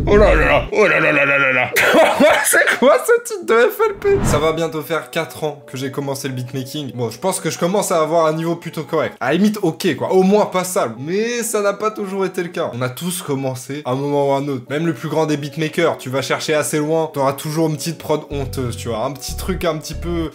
Oh là là là. Oh là là là là là là. C'est quoi ce titre de FLP? Ça va bientôt faire 4 ans que j'ai commencé le beatmaking. Bon, je pense que je commence à avoir un niveau plutôt correct. À la limite, ok quoi. Au moins passable. Mais ça n'a pas toujours été le cas. On a tous commencé à un moment ou à un autre. Même le plus grand des beatmakers, tu vas chercher assez loin, t'auras toujours une petite prod honteuse, tu vois. Un petit truc un petit peu...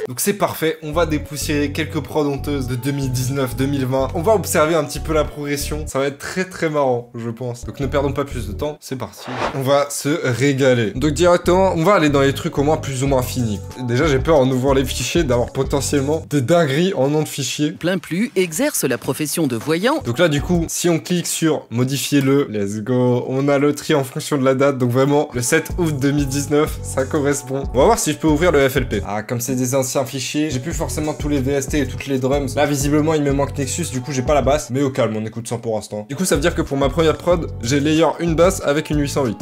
Donc c'est parfait, on va dépoussiérer quelques prods honteuses de 2019-2020. On va observer un petit peu la progression. Ça va être très très marrant, je pense. Donc ne perdons pas plus de temps, c'est parti. On va se régaler. Donc directement, on va aller dans les trucs au moins plus ou moins finis. Déjà, j'ai peur en ouvrant les fichiers d'avoir potentiellement des dingueries en nom de fichier. Plein plus exerce la profession de voyant. Donc là, du coup, si on clique sur modifier-le, let's go, on a le tri en fonction de la date. Donc vraiment, le 7 août 2019, ça correspond. On va voir si je peux ouvrir le FLP. Ah, comme c'est des anciens fichier, j'ai plus forcément tous les VST et toutes les drums. Là visiblement il me manque Nexus, du coup j'ai pas la basse, mais au calme, on écoute ça pour l'instant. Du coup ça veut dire que pour ma première prod, j'ai layer une basse avec une 808.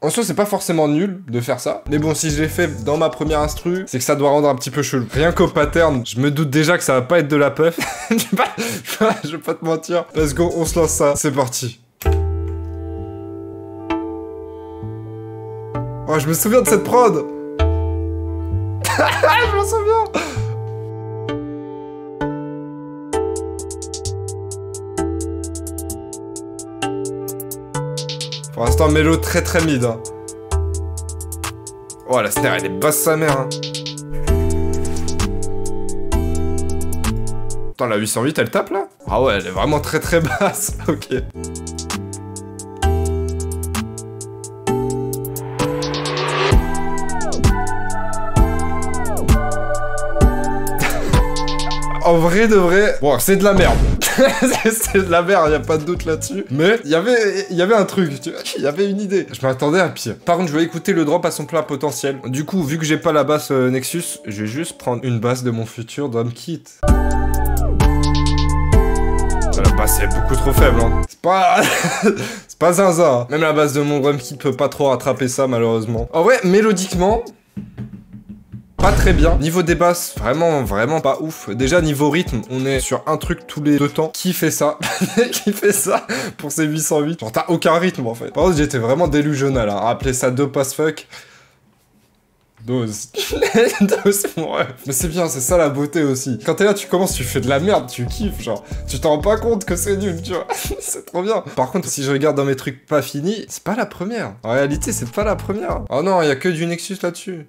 En soi c'est pas forcément nul de faire ça, mais bon si je l'ai fait dans ma première instru, c'est que ça doit rendre un petit peu chelou. Rien qu'au pattern, je me doute déjà que ça va pas être de la puff. Je vais pas te mentir. Let's go, on se lance ça, c'est parti. Oh je me souviens de cette prod. Je m'en souviens. Pour l'instant, mélo très très mid. Hein. Oh, la snare, elle est basse sa mère. Hein. Attends, la 808, elle tape là? Ah ouais, elle est vraiment très très basse. Ok. En vrai de vrai, bon c'est de la merde. C'est de la merde, y a pas de doute là-dessus. Mais il y avait un truc, tu vois, il y avait une idée. Je m'attendais à pire. Par contre, je vais écouter le drop à son plein potentiel. Du coup, vu que j'ai pas la basse Nexus, je vais juste prendre une basse de mon futur drum kit. La basse est beaucoup trop faible, hein. C'est pas... c'est pas zinzin. Même la basse de mon drum kit peut pas trop rattraper ça, malheureusement. En vrai, mélodiquement... pas très bien. Niveau des basses, vraiment pas ouf. Déjà, niveau rythme, on est sur un truc tous les 2 temps. Qui fait ça? Qui fait ça pour ces 808? Genre, t'as aucun rythme, en fait. Par contre, j'étais vraiment délusionnel, hein. Appelez ça dose pass fuck. Dose. Dose, mon rêve. Mais c'est bien, c'est ça la beauté aussi. Quand t'es là, tu commences, tu fais de la merde, tu kiffes, genre. Tu t'en rends pas compte que c'est nul, tu vois. C'est trop bien. Par contre, si je regarde dans mes trucs pas finis, c'est pas la première. En réalité, c'est pas la première. Oh non, y a que du Nexus là-dessus.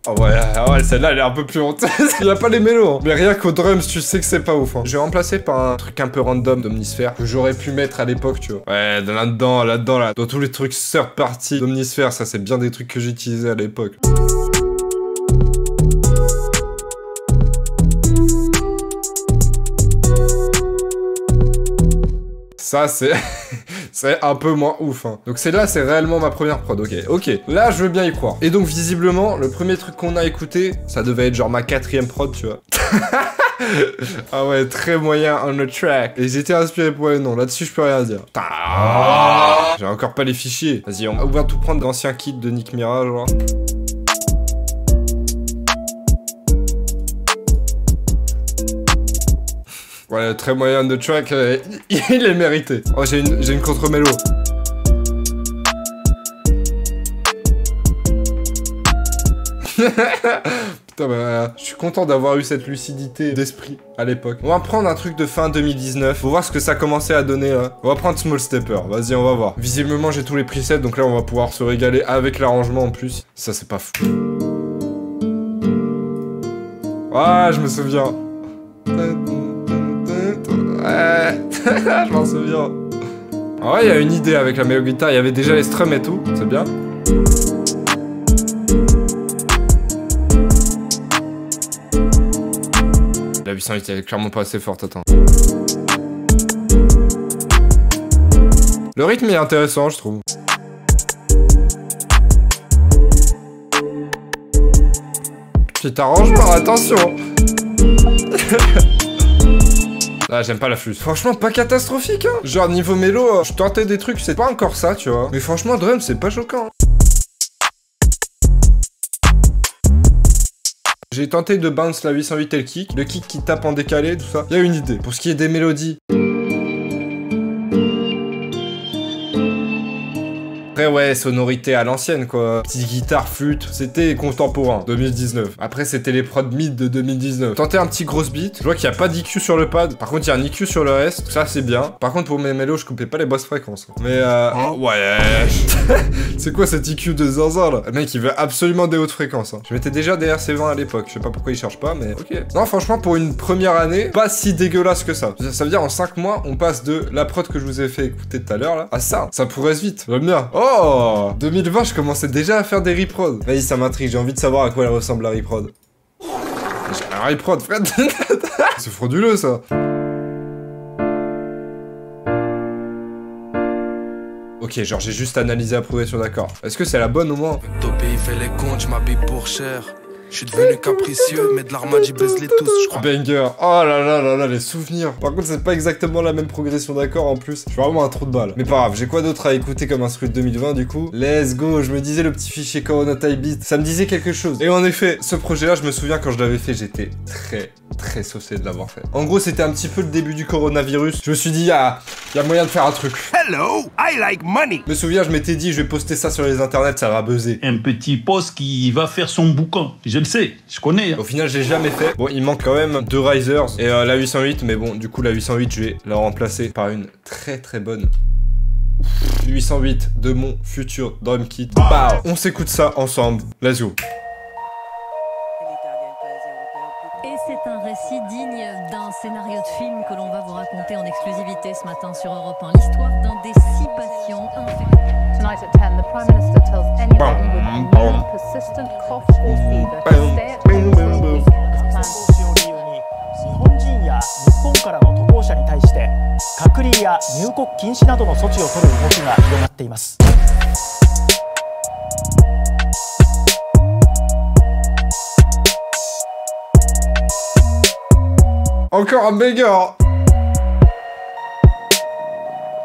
Oh ouais, celle-là, elle est un peu plus honteuse. Il y a pas les mélos, hein. Mais rien qu'au drums, tu sais que c'est pas ouf, hein. Je vais remplacer par un truc un peu random d'Omnisphere que j'aurais pu mettre à l'époque, tu vois. Ouais, là-dedans, là. Dans tous les trucs third party d'Omnisphere, ça, c'est bien des trucs que j'utilisais à l'époque. Ça, c'est... c'est un peu moins ouf, hein. Donc c'est réellement ma première prod, ok. Là, je veux bien y croire. Et donc, visiblement, le premier truc qu'on a écouté, ça devait être genre ma 4e prod, tu vois. Ah ouais, très moyen on the track. Et j'étais inspiré pour les noms, là-dessus, je peux rien dire. J'ai encore pas les fichiers. Vas-y, on va tout prendre d'anciens kits de Nick Mira, genre. Ouais, très moyen de track, il est mérité. Oh, j'ai une contre-mélo. Putain, bah, je suis content d'avoir eu cette lucidité d'esprit à l'époque. On va prendre un truc de fin 2019. Faut voir ce que ça commençait à donner là. On va prendre Small Stepper. Vas-y, on va voir. Visiblement, j'ai tous les presets, donc là, on va pouvoir se régaler avec l'arrangement en plus. Ça, c'est pas fou. Ah, je me souviens. Ouais, je m'en souviens. En vrai, il y a une idée avec la mélo guitare. Il y avait déjà les strums et tout. C'est bien. La 808, elle est clairement pas assez forte. Attends. Le rythme est intéressant, je trouve. Petit arrangement, attention. Ah, j'aime pas la flûte. Franchement, pas catastrophique, hein. Genre, niveau mélo, je tentais des trucs, c'est pas encore ça, tu vois. Mais franchement, drum, c'est pas choquant. J'ai tenté de bounce la 808 et le kick qui tape en décalé, tout ça. Il y a une idée. Pour ce qui est des mélodies. Après ouais, sonorité à l'ancienne quoi. Petite guitare, flûte, c'était contemporain, 2019. Après c'était les prods mid de 2019. Tentez un petit grosse beat, je vois qu'il n'y a pas d'IQ sur le pad. Par contre il y a un IQ sur le reste, ça c'est bien. Par contre pour mes mélos, je coupais pas les basses fréquences. Mais ouais. C'est quoi cet IQ de zinzin là? Le mec il veut absolument des hautes fréquences. Hein. Je mettais déjà des RC20 à l'époque, je sais pas pourquoi il cherche pas, mais ok. Non franchement pour une première année, pas si dégueulasse que ça. Ça veut dire en 5 mois, on passe de la prod que je vous ai fait écouter tout à l'heure là, à ça. Ça progresse vite, j'aime bien. Oh 2020, je commençais déjà à faire des reprods. Vas-y, ça m'intrigue, j'ai envie de savoir à quoi elle ressemble la reprod. J'ai un reprod, Fred. C'est frauduleux, ça. Ok, genre j'ai juste analysé la progression d'accord. Est-ce que c'est la bonne au moins? Topé, il fait les comptes, je m'habille pour cher. Je suis devenu capricieux, mais de l'armadi baise les tous, je crois. Banger. Oh là là là là, les souvenirs. Par contre, c'est pas exactement la même progression d'accord en plus. Je suis vraiment un trou de balle. Mais pas grave, j'ai quoi d'autre à écouter comme instru de 2020 du coup? Let's go, je me disais le petit fichier Corona Type Beat, ça me disait quelque chose. Et en effet, ce projet-là, je me souviens quand je l'avais fait, j'étais très saucé de l'avoir fait. En gros, c'était un petit peu le début du coronavirus. Je me suis dit, y a moyen de faire un truc. Hello, I like money. Je me souviens, je m'étais dit, je vais poster ça sur les internets, ça va buzzer. Un petit post qui va faire son boucan. Je le sais, je connais. Hein. Au final, j'ai jamais fait. Bon, il manque quand même 2 risers et la 808, mais bon, du coup, la 808, je vais la remplacer par une très bonne 808 de mon futur drum kit. Bah, on s'écoute ça ensemble. Let's go. Et c'est un récit digne d'un scénario de film que l'on va vous raconter en exclusivité ce matin sur Europe 1. L'histoire d'un des 6 patients infectés. Tonight at 10, the Prime Minister tells anybody with a new persistent cough or fever to stay at home for a week. As planned. 日本人や日本からの渡航者に対して隔離や入国禁止などの措置を取る動きが広がっています。 Encore un banger.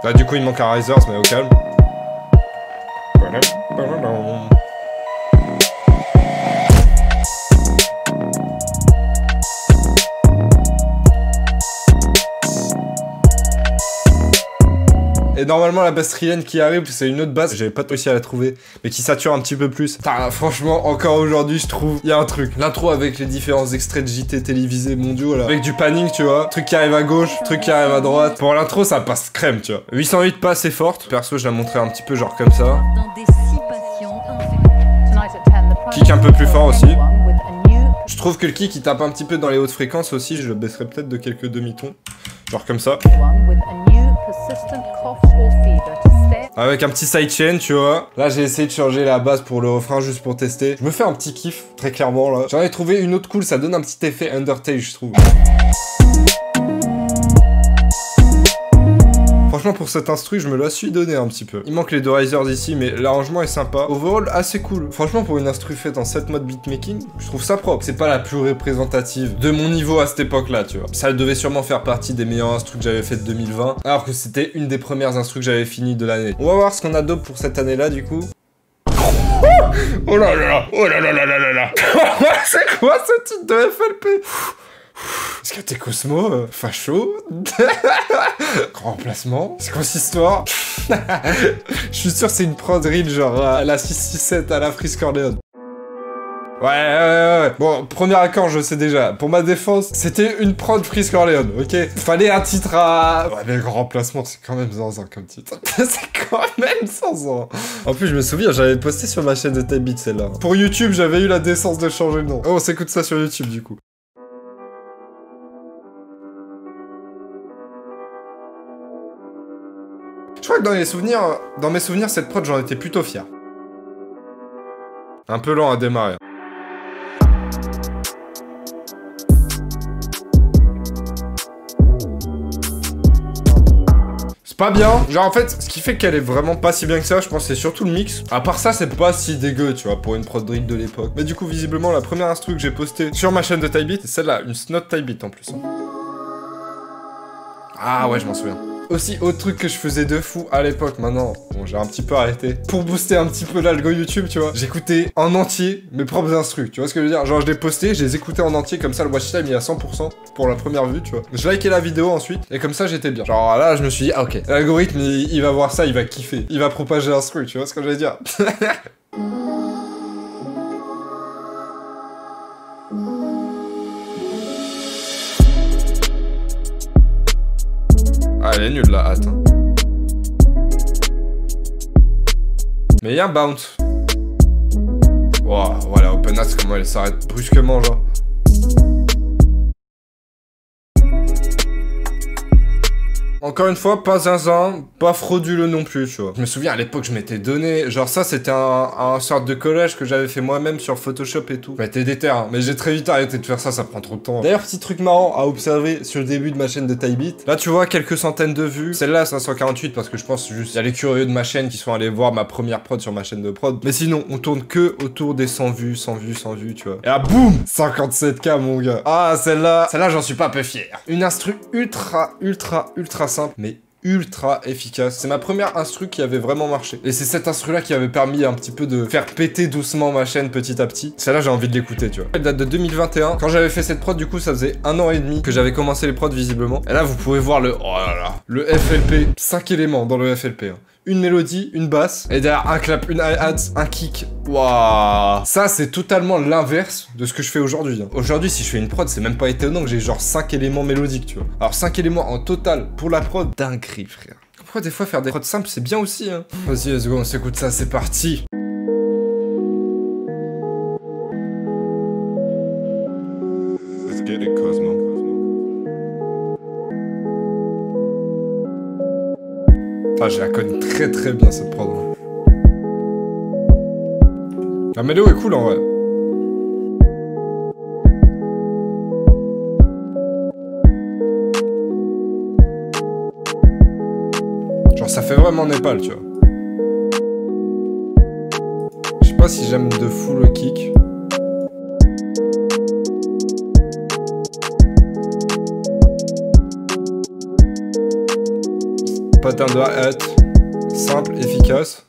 Là du coup il manque un risers mais au calme. Et normalement la basse trienne qui arrive c'est une autre basse, j'avais pas réussi à la trouver, mais qui sature un petit peu plus. Putain, franchement encore aujourd'hui je trouve, il y a un truc. L'intro avec les différents extraits de JT télévisés mondiaux là, avec du panning tu vois, truc qui arrive à gauche, truc qui arrive à droite. Pour l'intro ça passe crème tu vois. 808 pas assez forte, perso je la montrais un petit peu genre comme ça. D'un des 6 patients infectés. Kick un peu plus fort aussi. Je trouve que le kick il tape un petit peu dans les hautes fréquences aussi, je le baisserai peut-être de quelques demi-tons. Genre comme ça. Avec un petit sidechain, tu vois. Là, j'ai essayé de changer la basse pour le refrain juste pour tester. Je me fais un petit kiff, très clairement, là. J'en ai trouvé une autre cool, ça donne un petit effet Undertale, je trouve. Franchement, pour cet instru, je me la suis donné un petit peu. Il manque les 2 risers ici, mais l'arrangement est sympa. Overall, assez cool. Franchement, pour une instru faite en 7 modes beatmaking, je trouve ça propre. C'est pas la plus représentative de mon niveau à cette époque-là, tu vois. Ça devait sûrement faire partie des meilleurs instrus que j'avais fait de 2020, alors que c'était une des premières instrus que j'avais fini de l'année. On va voir ce qu'on a d'autre pour cette année-là, du coup. Oh là là, oh là là là là là là. C'est quoi ce titre de FLP? Est-ce que t'es Cosmo, facho? Grand remplacement? C'est quoi cette histoire? Je suis sûr que c'est une prod reel genre à la 667 à la Freeze Corleone. Ouais. Bon, premier accord, je sais déjà. Pour ma défense, c'était une prod Freeze Corleone, ok? Fallait un titre à... Ouais, mais grand remplacement, c'est quand même zinzin comme titre. C'est quand même zinzin. En plus, je me souviens, j'avais posté sur ma chaîne de Type Beat celle-là. Pour YouTube, j'avais eu la décence de changer le nom. Oh, on s'écoute ça sur YouTube, du coup. Je crois que dans mes souvenirs, cette prod, j'en étais plutôt fier. Un peu lent à démarrer. C'est pas bien. Genre en fait, ce qui fait qu'elle est vraiment pas si bien que ça, je pense c'est surtout le mix. À part ça, c'est pas si dégueu, tu vois, pour une prod drill de l'époque. Mais du coup, visiblement, la première instru que j'ai postée sur ma chaîne de Type Beat, c'est celle-là, une snot Type Beat en plus. Ah ouais, je m'en souviens. Aussi, autre truc que je faisais de fou à l'époque, maintenant, bon, j'ai un petit peu arrêté. Pour booster un petit peu l'algo YouTube, tu vois, j'écoutais en entier mes propres instrus, tu vois ce que je veux dire? Genre, je les postais, je les écoutais en entier, comme ça, le watch time, il est à 100% pour la première vue, tu vois. Je likais la vidéo ensuite, et comme ça, j'étais bien. Genre, là, je me suis dit, ah, ok, l'algorithme, il va voir ça, il va kiffer. Il va propager l'instru, tu vois ce que je veux dire? Ah, elle est nulle, la hâte. Hein. Mais il y a un bounce. Wow, voilà, open hats, comment elle s'arrête brusquement, genre. Encore une fois, pas zinzin, pas frauduleux non plus, tu vois. Je me souviens, à l'époque, je m'étais donné... Genre ça, c'était un sorte de collage que j'avais fait moi-même sur Photoshop et tout. Je m'étais déter, hein. Mais j'ai très vite arrêté de faire ça, ça prend trop de temps. D'ailleurs, petit truc marrant à observer sur le début de ma chaîne de Tybeat. Là, tu vois, quelques centaines de vues. Celle-là, 548, parce que je pense juste... Il y a les curieux de ma chaîne qui sont allés voir ma première prod sur ma chaîne de prod. Mais sinon, on tourne que autour des 100 vues, 100 vues, 100 vues, tu vois. Et là, boum, 57K, mon gars. Ah, celle-là, j'en suis pas peu fier. Une instru ultra simple, mais ultra efficace. C'est ma première instru qui avait vraiment marché. Et c'est cette instru là qui avait permis un petit peu de faire péter doucement ma chaîne petit à petit. Celle-là, j'ai envie de l'écouter, tu vois. Elle date de 2021. Quand j'avais fait cette prod, du coup, ça faisait 1 an et demi que j'avais commencé les prods visiblement. Et là, vous pouvez voir le... Oh là là. Le FLP. 5 éléments dans le FLP. Hein. Une mélodie, une basse, et derrière un clap, une hi-hat, un kick. Waouh. Ça, c'est totalement l'inverse de ce que je fais aujourd'hui. Hein. Aujourd'hui, si je fais une prod, c'est même pas étonnant que j'ai genre 5 éléments mélodiques, tu vois. Alors 5 éléments en total pour la prod, dinguerie, frère. Pourquoi des fois faire des prods simples, c'est bien aussi, hein. Vas-y, let's go, on s'écoute ça, c'est parti. Let's get it, Cosmo. Ah, je la connais très bien cette prod. La mélo est cool en vrai. Genre ça fait vraiment Népal, tu vois. Je sais pas si j'aime de fou le kick. Pattern de hi-hat, simple, efficace.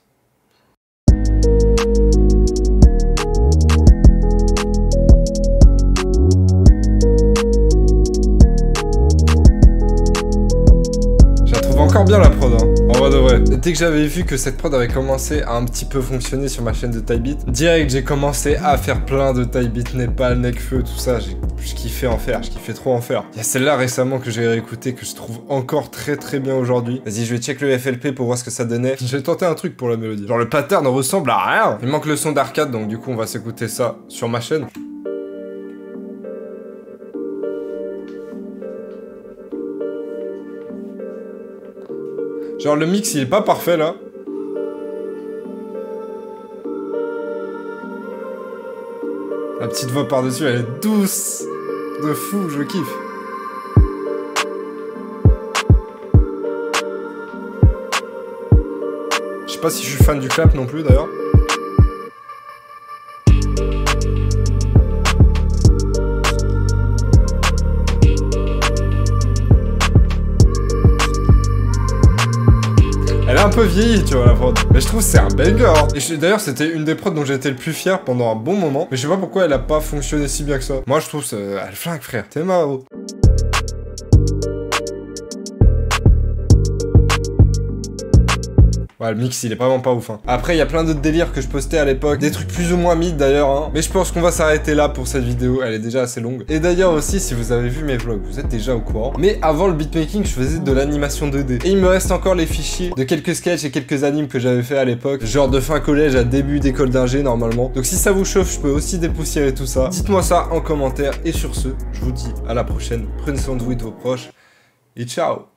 Je la trouve encore bien la prod, hein. En vrai de vrai. Dès que j'avais vu que cette prod avait commencé à un petit peu fonctionner sur ma chaîne de Tybeat, direct j'ai commencé à faire plein de Tybeat, Népal, Nekfeu, tout ça. Je kiffais en faire, je kiffais trop en faire. Il y a celle-là récemment que j'ai réécouté que je trouve encore très bien aujourd'hui. Vas-y, je vais check le FLP pour voir ce que ça donnait. J'ai tenté un truc pour la mélodie. Genre le pattern ressemble à rien. Il manque le son d'arcade, donc du coup on va s'écouter ça sur ma chaîne. Genre le mix il est pas parfait là. La petite voix par-dessus elle est douce. De fou, je kiffe. Je sais pas si je suis fan du clap non plus d'ailleurs. Elle est un peu vieillie, tu vois, la prod. Mais je trouve que c'est un banger. Hein. Et d'ailleurs, c'était une des prods dont j'ai été le plus fier pendant un bon moment. Mais je sais pas pourquoi elle a pas fonctionné si bien que ça. Moi, je trouve que elle flingue, frère. T'es marrant. Ouais, le mix, il est vraiment pas ouf. Hein. Après, il y a plein d'autres délires que je postais à l'époque. Des trucs plus ou moins mid d'ailleurs. Hein. Mais je pense qu'on va s'arrêter là pour cette vidéo. Elle est déjà assez longue. Et d'ailleurs aussi, si vous avez vu mes vlogs, vous êtes déjà au courant. Mais avant le beatmaking, je faisais de l'animation 2D. Et il me reste encore les fichiers de quelques sketchs et quelques animes que j'avais fait à l'époque. Genre de fin collège à début d'école d'ingé normalement. Donc si ça vous chauffe, je peux aussi dépoussiérer tout ça. Dites-moi ça en commentaire. Et sur ce, je vous dis à la prochaine. Prenez soin de vous et de vos proches. Et ciao!